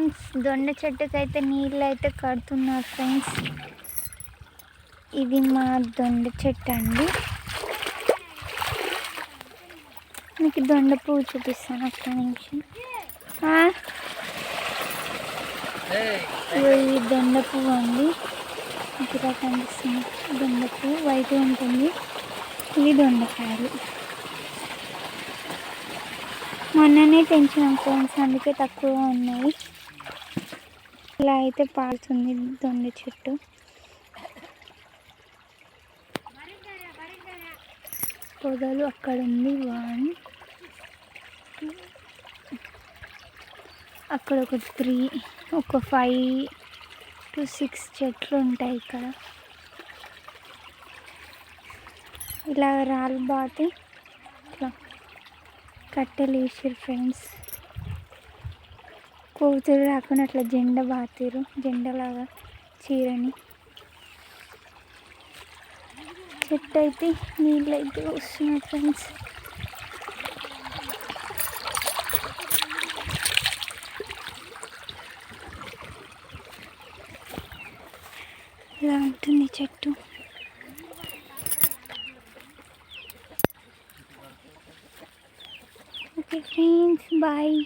Friends, దొండ చెట్టుకైతే నీళ్ళు అయితే కడుతున్నారు ఫ్రెండ్స్. ఇది మా దొండ చెట్టు అండి. మీకు దొండ పువ్వు చూపిస్తాను ఒక్క నిమిషం. ఈ దొండ పువ్వు అండి, మీకు ఇలా కనిపిస్తుంది. దొండ పువ్వు వైట్ ఉంటుంది. ఇవి దొండకాయలు. మొన్ననే తెంచినాం ఫ్రెండ్స్, అందుకే తక్కువ ఉన్నాయి. ఇలా అయితే పారుతుంది దొండ చెట్టు. పొదలు అక్కడ ఉంది. అక్కడ ఒక 5 to 6 చెట్లు ఉంటాయి ఇక్కడ. ఇలా రాళ్ళు బాతి ఇట్లా కట్టెలు వేసారు ఫ్రెండ్స్. కోతులు రాకుండా అట్లా జెండా బాతిరు, జెండలాగా చీరని. చెట్టు అయితే నీళ్ళు అయితే వస్తున్నాయి ఫ్రెండ్స్. ఇలా ఉంటుంది చెట్టు. Okay friends, bye.